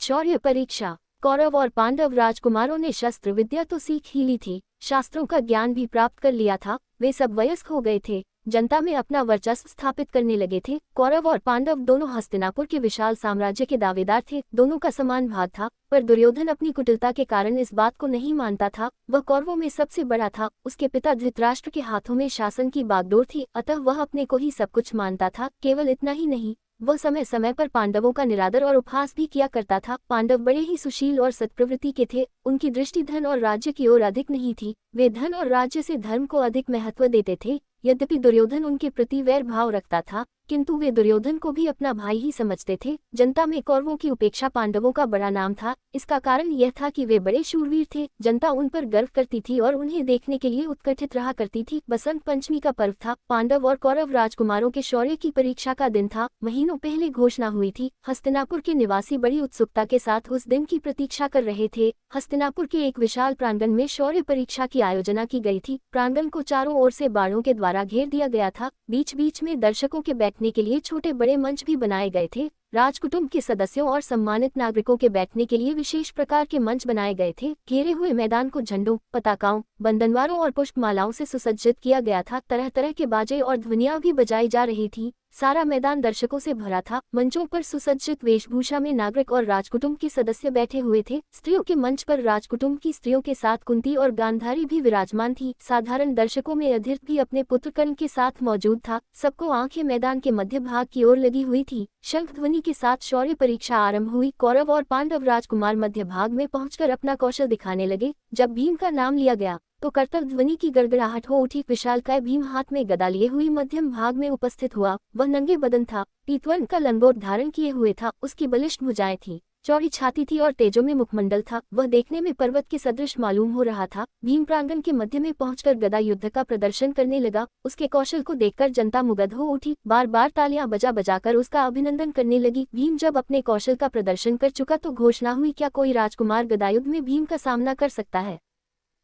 शौर्य परीक्षा। कौरव और पांडव राजकुमारों ने शस्त्र विद्या तो सीख ही ली थी, शास्त्रों का ज्ञान भी प्राप्त कर लिया था। वे सब वयस्क हो गए थे, जनता में अपना वर्चस्व स्थापित करने लगे थे। कौरव और पांडव दोनों हस्तिनापुर के विशाल साम्राज्य के दावेदार थे। दोनों का समान भाग था, पर दुर्योधन अपनी कुटिलता के कारण इस बात को नहीं मानता था। वह कौरवों में सबसे बड़ा था, उसके पिता धृतराष्ट्र के हाथों में शासन की बागडोर थी, अतः वह अपने को ही सब कुछ मानता था। केवल इतना ही नहीं, वह समय समय पर पांडवों का निरादर और उपहास भी किया करता था। पांडव बड़े ही सुशील और सत्प्रवृत्ति के थे, उनकी दृष्टि धन और राज्य की ओर अधिक नहीं थी। वे धन और राज्य से धर्म को अधिक महत्व देते थे। यद्यपि दुर्योधन उनके प्रति वैर भाव रखता था, किंतु वे दुर्योधन को भी अपना भाई ही समझते थे। जनता में कौरवों की उपेक्षा पांडवों का बड़ा नाम था। इसका कारण यह था कि वे बड़े शूरवीर थे। जनता उन पर गर्व करती थी और उन्हें देखने के लिए उत्कंठित रहा करती थी। बसंत पंचमी का पर्व था। पांडव और कौरव राजकुमारों के शौर्य की परीक्षा का दिन था। महीनों पहले घोषणा हुई थी। हस्तिनापुर के निवासी बड़ी उत्सुकता के साथ उस दिन की प्रतीक्षा कर रहे थे। हस्तिनापुर के एक विशाल प्रांगण में शौर्य परीक्षा की आयोजना की गई थी। प्रांगण को चारों ओर से बाड़ों के द्वारा घेर दिया गया था। बीच बीच में दर्शकों के बैठने के लिए छोटे बड़े मंच भी बनाए गए थे। राजकुटुंब के सदस्यों और सम्मानित नागरिकों के बैठने के लिए विशेष प्रकार के मंच बनाए गए थे। घेरे हुए मैदान को झंडों, पताकाओं, बंदनवारों और पुष्पमालाओं से सुसज्जित किया गया था। तरह तरह के बाजे और ध्वनियां भी बजाई जा रही थी। सारा मैदान दर्शकों से भरा था। मंचों पर सुसज्जित वेशभूषा में नागरिक और राजकुटुंब के सदस्य बैठे हुए थे। स्त्रियों के मंच पर राजकुटुंब की स्त्रियों के साथ कुंती और गांधारी भी विराजमान थी। साधारण दर्शकों में अधीर भी अपने पुत्र कर्ण के साथ मौजूद था। सबको आंखें मैदान के मध्य भाग की ओर लगी हुई थी। शंख ध्वनि के साथ शौर्य परीक्षा आरंभ हुई। कौरव और पांडव राजकुमार मध्य भाग में पहुंचकर अपना कौशल दिखाने लगे। जब भीम का नाम लिया गया तो करतब ध्वनि की गड़गड़ाहट हो उठी। विशालकाय भीम हाथ में गदा लिए हुई मध्यम भाग में उपस्थित हुआ। वह नंगे बदन था, पीतवर्ण का लंगोट धारण किए हुए था। उसकी बलिष्ठ भुजाएं थीं, चौड़ी छाती थी और तेजो में मुखमंडल था। वह देखने में पर्वत के सदृश मालूम हो रहा था। भीम प्रांगण के मध्य में पहुंचकर गदा युद्ध का प्रदर्शन करने लगा। उसके कौशल को देखकर जनता मुग्ध हो उठी। बार बार तालियां बजा बजाकर उसका अभिनंदन करने लगी। भीम जब अपने कौशल का प्रदर्शन कर चुका तो घोषणा हुई, क्या कोई राजकुमार गदायुद्ध में भीम का सामना कर सकता है?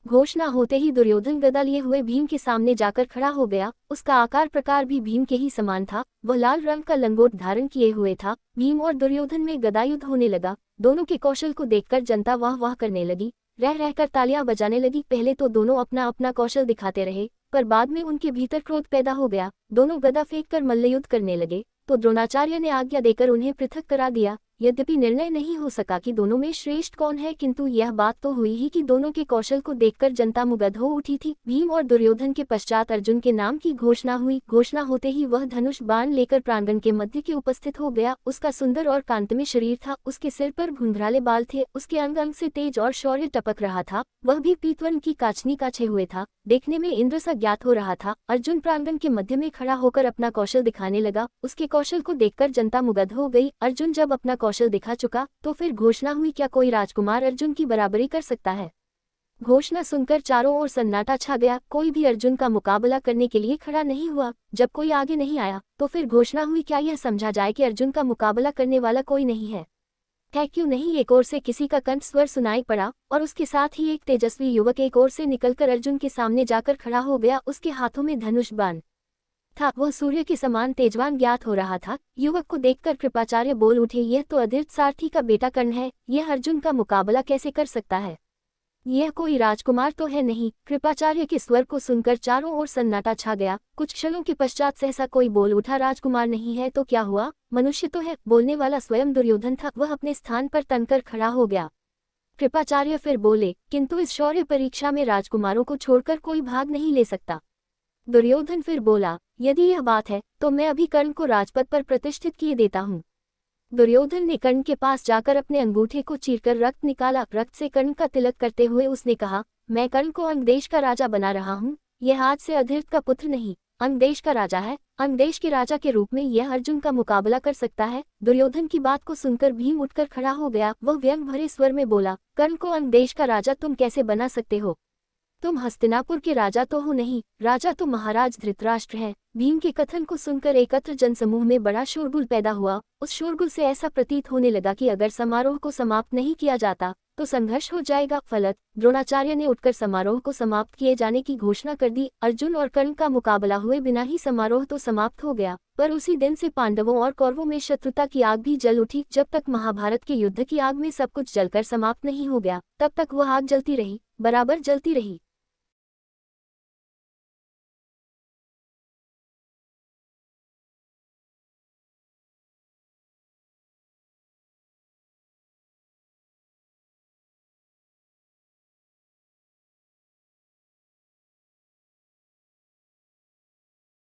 घोषणा होते ही दुर्योधन गदा लिए हुए भीम के सामने जाकर खड़ा हो गया। उसका आकार प्रकार भी भीम के ही समान था। वह लाल रंग का लंगोट धारण किए हुए था। भीम और दुर्योधन में गदायुद्ध होने लगा। दोनों के कौशल को देखकर जनता वाह वाह करने लगी, रह रहकर तालियां बजाने लगी। पहले तो दोनों अपना अपना कौशल दिखाते रहे, पर बाद में उनके भीतर क्रोध पैदा हो गया। दोनों गदा फेंक कर मल्लयुद्ध करने लगे तो द्रोणाचार्य ने आज्ञा देकर उन्हें पृथक करा दिया। यद्यपि निर्णय नहीं हो सका कि दोनों में श्रेष्ठ कौन है, किंतु यह बात तो हुई ही कि दोनों के कौशल को देखकर जनता मुग्ध हो उठी थी। भीम और दुर्योधन के पश्चात अर्जुन के नाम की घोषणा हुई। घोषणा होते ही वह धनुष बाण लेकर प्रांगण के मध्य के उपस्थित हो गया। उसका सुंदर और कांतिमय शरीर था। उसके सिर पर घुंघराले बाल थे। उसके अंग अंग से तेज और शौर्य टपक रहा था। वह भी पीतवर्ण की काचनी काछे हुए था, देखने में इंद्र सा ज्ञात हो रहा था। अर्जुन प्रांगण के मध्य में खड़ा होकर अपना कौशल दिखाने लगा। उसके कौशल को देखकर जनता मुग्ध हो गई। अर्जुन जब अपना कौशल दिखा चुका तो फिर घोषणा हुई, क्या कोई राजकुमार अर्जुन की बराबरी कर सकता है? घोषणा सुनकर चारों ओर सन्नाटा छा गया। कोई भी अर्जुन का मुकाबला करने के लिए खड़ा नहीं हुआ। जब कोई आगे नहीं आया तो फिर घोषणा हुई, क्या यह समझा जाए कि अर्जुन का मुकाबला करने वाला कोई नहीं है? है क्यों नहीं? एक ओर से किसी का कंठ स्वर सुनाई पड़ा और उसके साथ ही एक तेजस्वी युवक एक ओर से निकलकर अर्जुन के सामने जाकर खड़ा हो गया। उसके हाथों में धनुष बाण था। वह सूर्य के समान तेजवान ज्ञात हो रहा था। युवक को देखकर कृपाचार्य बोल उठे, यह तो अधीर सारथी का बेटा कर्ण है। यह अर्जुन का मुकाबला कैसे कर सकता है? यह कोई राजकुमार तो है नहीं। कृपाचार्य के स्वर को सुनकर चारों ओर सन्नाटा छा गया। कुछ क्षणों के पश्चात सहसा कोई बोल उठा, राजकुमार नहीं है तो क्या हुआ, मनुष्य तो है। बोलने वाला स्वयं दुर्योधन था। वह अपने स्थान पर तनकर खड़ा हो गया। कृपाचार्य फिर बोले, किंतु इस शौर्य परीक्षा में राजकुमारों को छोड़कर कोई भाग नहीं ले सकता। दुर्योधन फिर बोला, यदि यह बात है तो मैं अभी कर्ण को राजपद पर प्रतिष्ठित किए देता हूँ। दुर्योधन ने कर्ण के पास जाकर अपने अंगूठे को चीरकर रक्त निकाला। रक्त से कर्ण का तिलक करते हुए उसने कहा, मैं कर्ण को अंग देश का राजा बना रहा हूँ। यह आज से अधीर्त का पुत्र नहीं, अंग देश का राजा है। अंग देश के राजा के रूप में यह अर्जुन का मुकाबला कर सकता है। दुर्योधन की बात को सुनकर भीम उठकर खड़ा हो गया। वह व्यंग भरे स्वर में बोला, कर्ण को अंग देश का राजा तुम कैसे बना सकते हो? तुम हस्तिनापुर के राजा तो हो नहीं, राजा तो महाराज धृतराष्ट्र है। भीम के कथन को सुनकर एकत्र जनसमूह में बड़ा शोरगुल पैदा हुआ। उस शोरगुल से ऐसा प्रतीत होने लगा कि अगर समारोह को समाप्त नहीं किया जाता तो संघर्ष हो जाएगा। फलत द्रोणाचार्य ने उठकर समारोह को समाप्त किए जाने की घोषणा कर दी। अर्जुन और कर्ण का मुकाबला हुए बिना ही समारोह तो समाप्त हो गया, पर उसी दिन से पांडवों और कौरवों में शत्रुता की आग भी जल उठी। जब तक महाभारत के युद्ध की आग में सब कुछ जलकर समाप्त नहीं हो गया, तब तक वह आग जलती रही, बराबर जलती रही।